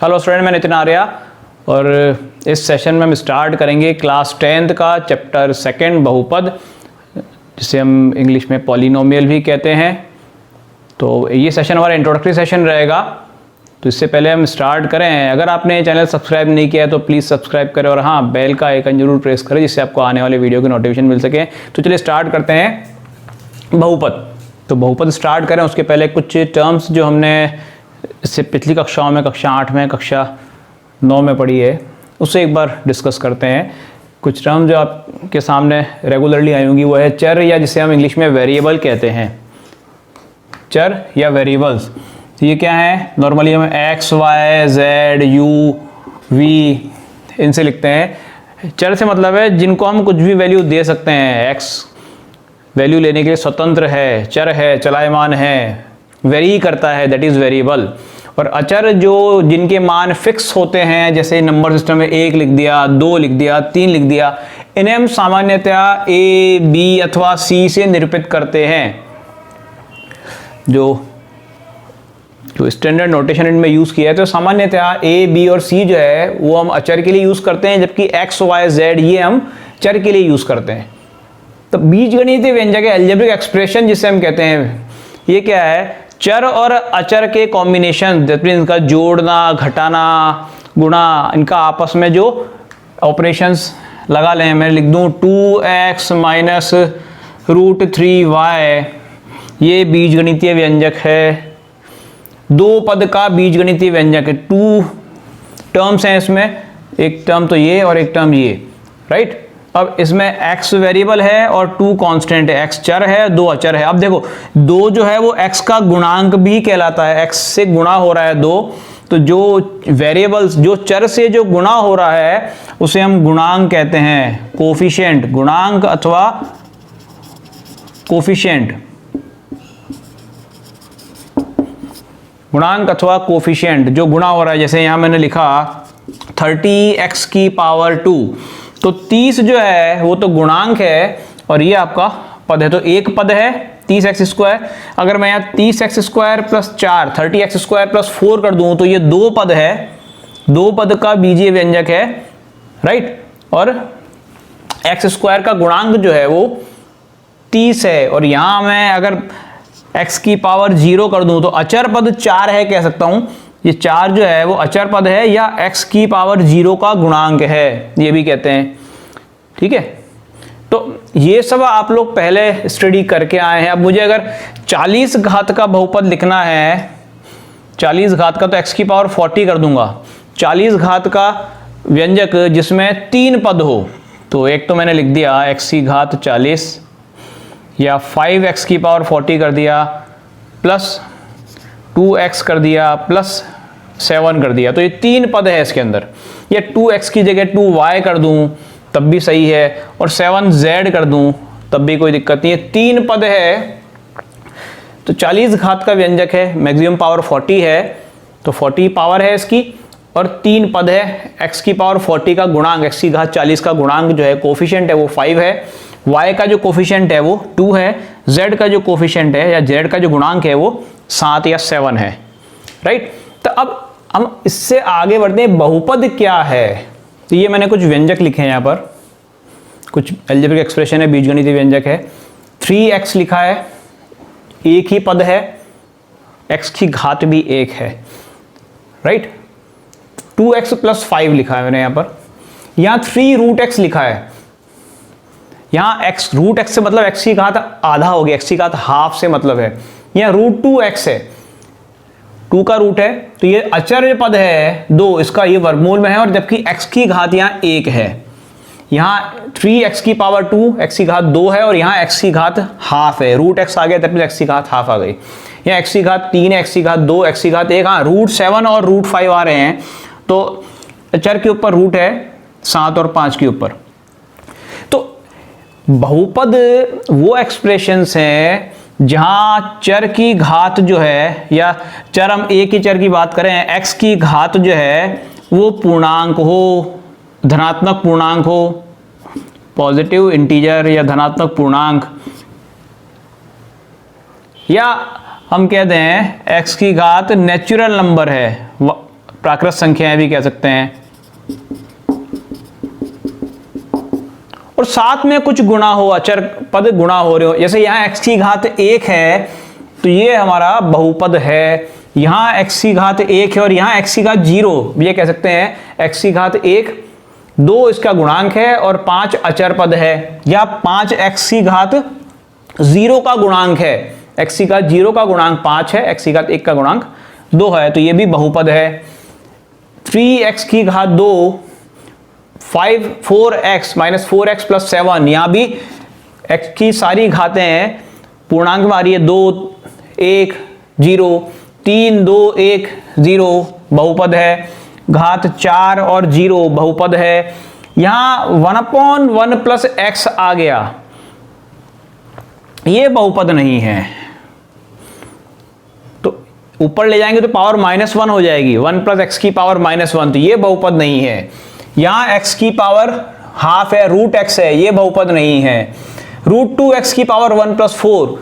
Hello student, मैं नितिन आर्या और इस सेशन में हम स्टार्ट करेंगे क्लास 10th का चैप्टर 2 बहुपद, जिसे हम इंग्लिश में पॉलिनोमियल भी कहते हैं। तो ये सेशन हमारा इंट्रोडक्टरी सेशन रहेगा। तो इससे पहले हम स्टार्ट करें, अगर आपने चैनल सब्सक्राइब नहीं किया है तो प्लीज़ सब्सक्राइब करें और हाँ, बेल का आइकन जरूर प्रेस करें जिससे आपको आने वाले वीडियो की नोटिफिकेशन मिल सके। तो चलिए स्टार्ट करते हैं बहुपद। तो बहुपद स्टार्ट करें उसके पहले कुछ टर्म्स जो हमने इससे पिछली कक्षाओं में, कक्षा 8 में, कक्षा 9 में पढ़ी है, उससे एक बार डिस्कस करते हैं। कुछ टर्म जो आपके सामने रेगुलरली आई होंगी वो है चर, या जिसे हम इंग्लिश में वेरिएबल कहते हैं। चर या वेरिएबल्स, तो ये क्या है? नॉर्मली हम x, y, z, u, v इनसे लिखते हैं। चर से मतलब है जिनको हम कुछ भी वैल्यू दे सकते हैं। एक्स वैल्यू लेने के लिए स्वतंत्र है, चर है, चलायमान है, वेरी करता है, दैट इज़ वेरिएबल। और अचर जो जिनके मान फिक्स होते हैं, जैसे नंबर सिस्टम में 1 लिख दिया, 2 लिख दिया, 3 लिख दिया, इन्हें हम सामान्यतया ए, बी अथवा सी से निरूपित करते हैं। जो स्टैंडर्ड नोटेशन इनमें यूज़ किया है, तो सामान्यतया ए, बी और सी जो है वो हम अचर के लिए यूज़ करते हैं, जबकि एक्स, वाई, जेड ये हम चर के लिए यूज़ करते हैं। तो बीजगणितीय व्यंजक अलजेब्रिक एक्सप्रेशन जिसे हम कहते हैं, ये क्या है? चर और अचर के कॉम्बिनेशन, दैट मीन्स इनका जोड़ना, घटाना, गुणा, इनका आपस में जो ऑपरेशंस लगा लें। मैं लिख दूं 2x माइनस √3y, ये बीजगणितीय व्यंजक है। दो पद का बीजगणितीय व्यंजक है। 2 टर्म्स हैं इसमें, एक टर्म तो ये और एक टर्म ये, राइट। अब इसमें x वेरिएबल है और 2 कांस्टेंट है। x चर है, 2 अचर है। अब देखो 2 जो है वो x का गुणांक भी कहलाता है, x से गुणा हो रहा है 2। तो जो वेरिएबल्स, जो चर से जो गुणा हो रहा है उसे हम गुणांक कहते हैं, कोफिशिएंट, गुणांक अथवा कोफिशिएंट, गुणांक अथवा कोफिशिएंट जो गुणा हो रहा है। जैसे यहां मैंने लिखा 30x की पावर 2, तो 30 जो है वो तो गुणांक है और ये आपका पद है। तो एक पद है 30x²। अगर मैं यहाँ 30x² प्लस 4, 30x² प्लस 4 कर दूं तो ये 2 पद है, 2 पद का बीजीय व्यंजक है, राइट। और x² का गुणांक जो है वो 30 है। और यहाँ मैं अगर x की पावर 0 कर दूं तो अचर पद 4 है, कह सकता हूं ये 4 जो है वो अचर पद है या x की पावर 0 का गुणांक है, ये भी कहते हैं, ठीक है। तो ये सब आप लोग पहले स्टडी करके आए हैं। अब मुझे अगर 40 घात का बहुपद लिखना है, 40 घात का, तो x की पावर 40 कर दूंगा। 40 घात का व्यंजक जिसमें 3 पद हो, तो एक तो मैंने लिख दिया x की घात 40, या 5x की पावर 40 कर दिया, प्लस 2x कर दिया, प्लस 7 कर दिया। तो ये 3 पद है इसके अंदर। या 2x की जगह 2y कर दूं तब भी सही है, और 7z कर दूं तब भी कोई दिक्कत नहीं है। 3 पद है, तो 40 घात का व्यंजक है, मैक्सिमम पावर 40 है, तो 40 पावर है इसकी, और 3 पद है। x की पावर 40 का गुणांक, x की घात 40 का गुणांक जो है, कोफिशिएंट है वो 5 है, y का जो कोफिशिएंट है वो 2 है, z का जो कोफिशिएंट है या z का जो गुणांक है वो 7 या 7 है, राइट। तो अब हम इससे आगे बढ़ते हैं, बहुपद क्या है। तो ये मैंने कुछ व्यंजक लिखे हैं यहाँ पर, कुछ अलजेब्रिक एक्सप्रेशन है, बीजगणितीय व्यंजक है। 3x लिखा है, एक ही पद है, x की घात भी 1 है, राइट। 2x प्लस 5 लिखा है मैंने यहाँ पर। यहाँ 3√x लिखा है। यहाँ x, √x से मतलब x की घात आधा हो गया, x की घात हाफ से मतलब है। यहाँ √2x है, 2 का रूट है, तो ये अचर पद है 2, इसका ये वर्गमूल में है, और जबकि x की घात यहाँ 1 है। यहाँ 3x की पावर 2, x की घात 2 है, और यहाँ x की घात हाफ है, √x आ गया, तब x की घात हाफ आ गई। यहाँ x की घात 3 है, x की घात 2, x की घात 1, हाँ √7 और √5 आ रहे हैं, तो अचर के ऊपर रूट है 7 और 5 के ऊपर। तो बहुपद वो एक्सप्रेशंस हैं जहां चर की घात जो है, या चर, हम एक ही चर की बात करें, x की घात जो है वो पूर्णांक हो, धनात्मक पूर्णांक हो, पॉजिटिव इंटीजर या धनात्मक पूर्णांक, या हम कहते हैं x की घात नेचुरल नंबर है, प्राकृत संख्याएं भी कह सकते हैं, और साथ में कुछ गुणा हो, अचर पद गुणा हो रहे हो, जैसे यहाँ x की घात 1 है तो ये हमारा बहुपद है, यहाँ x की घात 1 है और यहाँ x की घात 0, ये कह सकते हैं x की घात 1, 2 इसका गुणांक है और 5 अचर पद है, या 5x की घात 0 का गुणांक है, x की घात 0 का गुणांक 5 है, x की घात 1 का गुणांक 2 है, तो ये भी बहुपद है। 3x की घात 2, 4x माइनस 4x प्लस 7, यहाँ भी x की सारी घातें हैं, पूर्णांक में आ रही है 2 1 0, 3 2 1 0 बहुपद है। घात 4 और 0 बहुपद है। यहाँ 1/1 प्लस x आ गया, ये बहुपद नहीं है, तो ऊपर ले जाएंगे तो पावर -1 हो जाएगी, 1 प्लस एक्स की पावर -1, तो ये बहुपद नहीं है। यहाँ x की पावर हाफ है, रूट x है, ये बहुपद नहीं है। √2x की पावर 1 प्लस 4,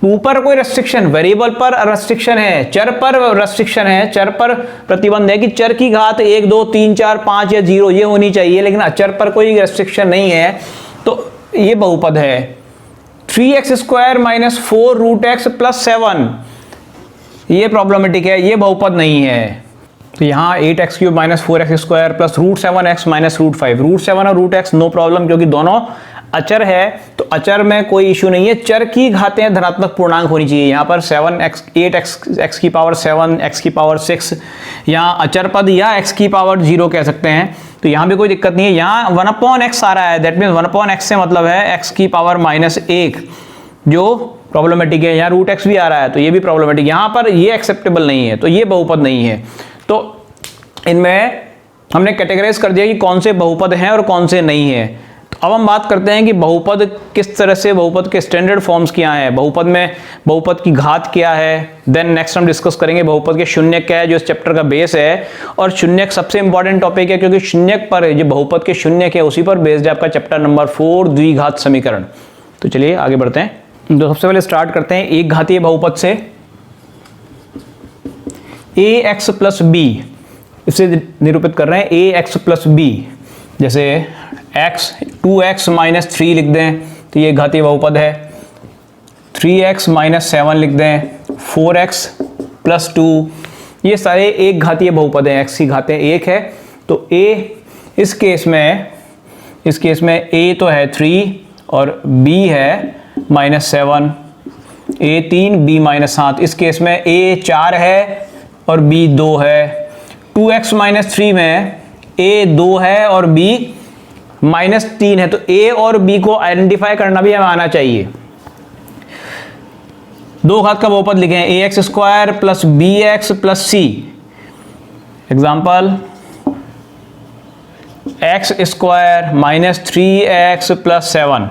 ऊपर कोई रेस्ट्रिक्शन, वेरिएबल पर रेस्ट्रिक्शन है, चर पर रेस्ट्रिक्शन है, चर पर प्रतिबंध है कि चर की घात 1 2 3 4 5 या 0 ये होनी चाहिए, लेकिन अचर पर कोई रेस्ट्रिक्शन नहीं है, तो ये बहुपद है। 3x² माइनस 4√x प्लस 7, ये प्रॉब्लमेटिक है, ये बहुपद नहीं है। तो यहाँ 8x³ minus 4x² plus √7x minus √5, √7 और √x नो प्रॉब्लम, क्योंकि दोनों अचर है, तो अचर में कोई इशू नहीं है। चर की घातें धनात्मक पूर्णांक होनी चाहिए, यहाँ पर 8x की पावर 7, x की पावर 6, यहाँ अचर पद या x की पावर 0 कह सकते हैं, तो यहाँ भी कोई दिक्कत नहीं है। यहाँ 1/x आ रहा है, दैट मीन्स 1/x से मतलब है x की पावर -1, जो प्रॉब्लमेटिक है। यहाँ √x भी आ रहा है, तो ये भी प्रॉब्लमेटिक, यहाँ पर ये एक्सेप्टेबल नहीं है, तो ये बहुपद नहीं है। तो इनमें हमने कैटेगराइज कर दिया कि कौन से बहुपद हैं और कौन से नहीं है। तो अब हम बात करते हैं कि बहुपद किस तरह से, बहुपद के स्टैंडर्ड फॉर्म्स क्या हैं, बहुपद में बहुपद की घात क्या है। देन नेक्स्ट हम डिस्कस करेंगे बहुपद के शून्यक क्या है, जो इस चैप्टर का बेस है, और शून्यक सबसे इंपॉर्टेंट टॉपिक है, क्योंकि शून्यक पर जो बहुपद के शून्यक है उसी पर बेस्ड है आपका चैप्टर नंबर 4 द्विघात समीकरण। तो चलिए आगे बढ़ते हैं। तो सबसे पहले स्टार्ट करते हैं एक घातीय बहुपद से, ax प्लस बी, इसे निरूपित कर रहे हैं ax प्लस बी। जैसे x 2x माइनस 3 लिख दें तो ये घातीय बहुपद है, 3x माइनस 7 लिख दें, 4x प्लस 2, ये सारे एक घातीय बहुपद हैं, x की घातें 1 है। तो a इस केस में a तो है 3 और b है -7, a 3 b -7, इस केस में a 4 है और b 2 है। 2x माइनस 3 में a 2 है और b -3 है, तो a और b को आइडेंटिफाई करना भी हमें आना चाहिए। दो घात का बहुपद लिखे हैं, ax² plus bx plus c। Example x² minus 3x plus 7,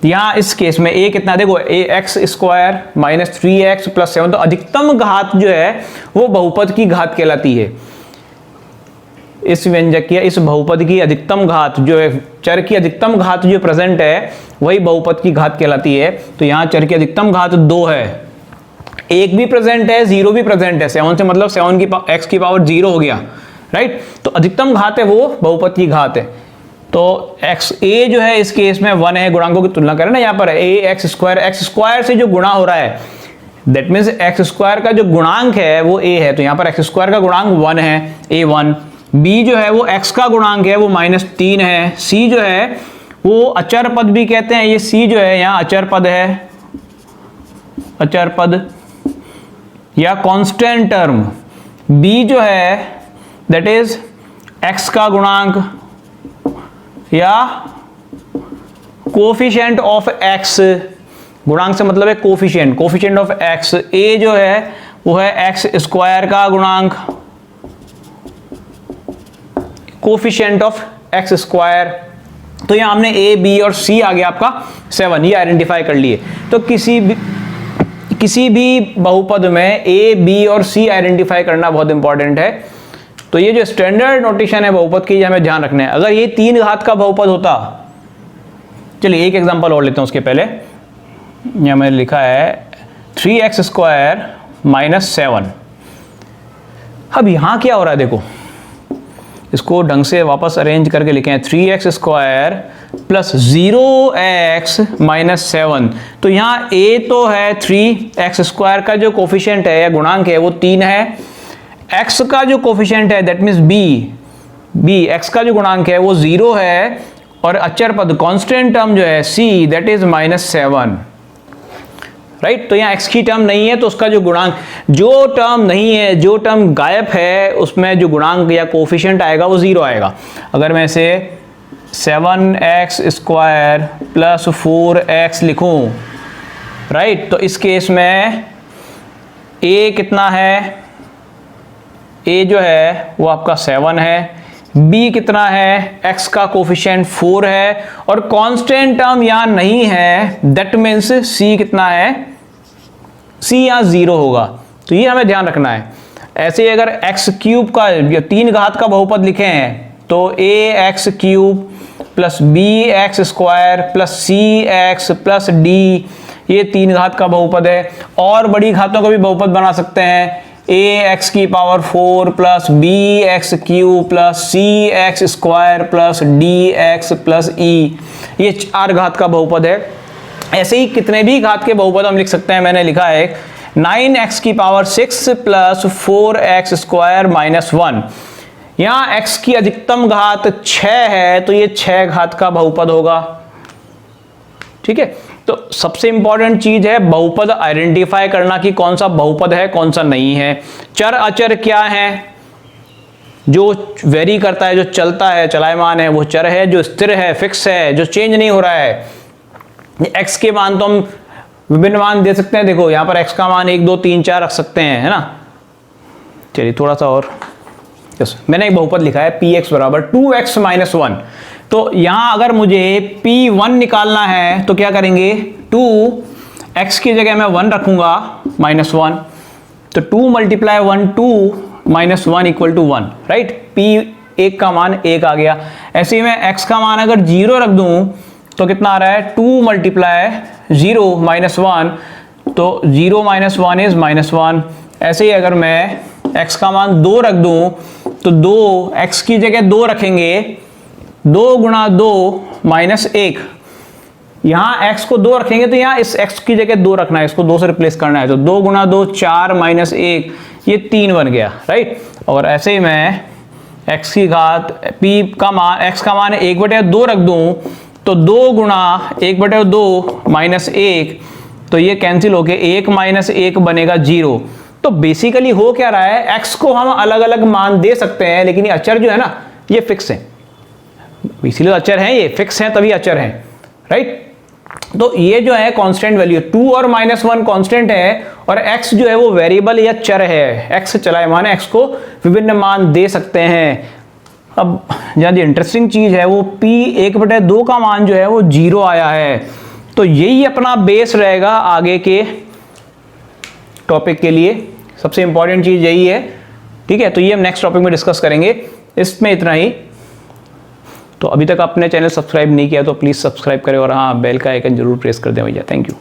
यहाँ इस केस में a कितना, देखो ax² माइनस 3x प्लस 7, तो अधिकतम घात जो है वो बहुपद की घात कहलाती है। इस व्यंजक की, इस बहुपद की अधिकतम घात जो है, चर की अधिकतम घात जो प्रेजेंट है वही बहुपद की घात कहलाती है। तो यहाँ चर की अधिकतम घात 2 है, 1 भी प्रेजेंट है 0 भी प्रेजेंट है, 7 से मतलब 7 की x की पावर 0 हो गया, राइट। तो अधिकतम घात है वो बहुपद की घात है। तो a जो है इस केस में 1 है, गुणांकों की तुलना करें ना, यहाँ पर x² से जो गुणा हो रहा है, दैट मीन्स x² का जो गुणांक है वो a है, तो यहाँ पर x² का गुणांक 1 है, a1। b जो है वो x का गुणांक है, वो -3 है। c जो है वो अचर पद भी कहते हैं, ये c जो है यहाँ अचर पद है, अचर पद या कांस्टेंट टर्म। b जो है दैट इज x का गुणांक या कोफिशिएंट ऑफ x, गुणांक से मतलब है coefficient, coefficient of x। a जो है वो है x² का गुणांक, कोफिशिएंट ऑफ x²। तो यहाँ हमने a b और c आ गया आपका 7, ये आइडेंटिफाई कर लिए। तो किसी भी बहुपद में a b और c आइडेंटिफाई करना बहुत इंपॉर्टेंट है। तो ये जो स्टैंडर्ड नोटेशन है बहुपद की, ये हमें ध्यान रखना है। अगर ये 3 घात का बहुपद होता, चलिए एक एग्जांपल और लेते हैं उसके पहले। यहाँ मैंने लिखा है 3x² माइनस 7। अब यहाँ क्या हो रहा है देखो, इसको ढंग से वापस अरेंज करके लिखे हैं 3x square plus 0x minus 7। तो यहाँ a तो है 3x स्क्वायर का जो कोफिशिएंट है या गुणांक है वो 3 है, x का जो कोफिशिएंट है दैट मीन्स b x का जो गुणांक है वो 0 है, और अचर पद कांस्टेंट टर्म जो है c दैट इज -7, राइट। तो यहाँ x की टर्म नहीं है तो उसका जो गुणांक, जो टर्म नहीं है, जो टर्म गायब है, उसमें जो गुणांक या कोफिशिएंट आएगा वो 0 आएगा। अगर मैं इसे 7x स्क्वायर प्लस 4x लिखूं, राइट, तो इस केस में a कितना है, a जो है वो आपका 7 है, b कितना है, x का कोफिशिएंट 4 है, और कांस्टेंट टर्म यहां नहीं है, दैट मीन्स c कितना है, c यहां 0 होगा। तो ये हमें ध्यान रखना है। ऐसे ही अगर x क्यूब का या 3 घात का बहुपद लिखे हैं तो ax cube plus bx square plus cx plus d, ये 3 घात का बहुपद है। और बड़ी घातों का भी बहुपद बना सकते हैं, ax की power 4 plus bx cube plus cx square plus dx plus e, ये 4 घात का बहुपद है। ऐसे ही कितने भी घात के बहुपद हम लिख सकते हैं। मैंने लिखा है 9x की power 6 plus 4x square minus 1। यहाँ x की अधिकतम घात 6 है तो ये 6 घात का बहुपद होगा, ठीक है। तो सबसे इंपॉर्टेंट चीज है बहुपद आइडेंटिफाई करना कि कौन सा बहुपद है कौन सा नहीं है। चर अचर क्या है, जो वेरी करता है, जो चलता है, चलायमान है वो चर है, जो स्थिर है, फिक्स है, जो चेंज नहीं हो रहा है। x के मान तो हम विभिन्न मान दे सकते हैं, देखो यहाँ पर x का मान 1 2 3 4 रख सकते हैं, है ना। चलिए थोड़ा सा और, मैंने एक बहुपद लिखा है px बराबर 2x माइनस 1। तो यहां अगर मुझे p1 निकालना है तो क्या करेंगे, 2x की जगह मैं 1 रखूंगा -1, तो 2 multiply 1 2 minus 1 equal to 1, right. p1 का मान 1 आ गया। ऐसे ही मैं x का मान अगर 0 रख दूं तो कितना आ रहा है, 2 मल्टीप्लाई 0 -1, तो 0 माइनस 1 इज -1। ऐसे ही अगर मैं x का मान 2 रख दूं तो 2, x की जगह 2 रखेंगे, 2 गुणा 2 -1, यहां x को 2 रखेंगे तो यहां इस x की जगह 2 रखना है, इसको 2 से रिप्लेस करना है, तो 2 गुणा 2 4 -1, ये 3 बन गया, राइट। और ऐसे ही मैं x की घात p का मान, x का मान 1/2 रख दूं तो 2 गुणा 1/2 -1, तो ये कैंसिल होके 1 - 1 बनेगा 0। तो बेसिकली हो क्या रहा है, x को हम अलग अलग मान दे सकते हैं लेकिन ये अचर जो है ना ये फिक्स है, इसीलिए अचर हैं, ये फिक्स हैं तभी अचर हैं, राइट। तो ये जो है कांस्टेंट वैल्यू 2 और -1 कांस्टेंट है, और x जो है वो वेरिएबल या चर है, x चलायमान है, x को विभिन्न मान दे सकते हैं। अब ज्यादा इंटरेस्टिंग चीज है वो p 1/2 का मान जो है वो 0 आया है, तो यही अपना बेस रहेगा आगे के टॉपिक के लिए। सबसे इंपॉर्टेंट चीज यही है, ठीक है। तो ये हम नेक्स्ट टॉपिक में डिस्कस करेंगे। इसमें इतना ही। तो अभी तक आपने चैनल सब्सक्राइब नहीं किया तो प्लीज सब्सक्राइब करें, और हाँ बेल का आइकन जरूर प्रेस कर दें भैया। Thank you.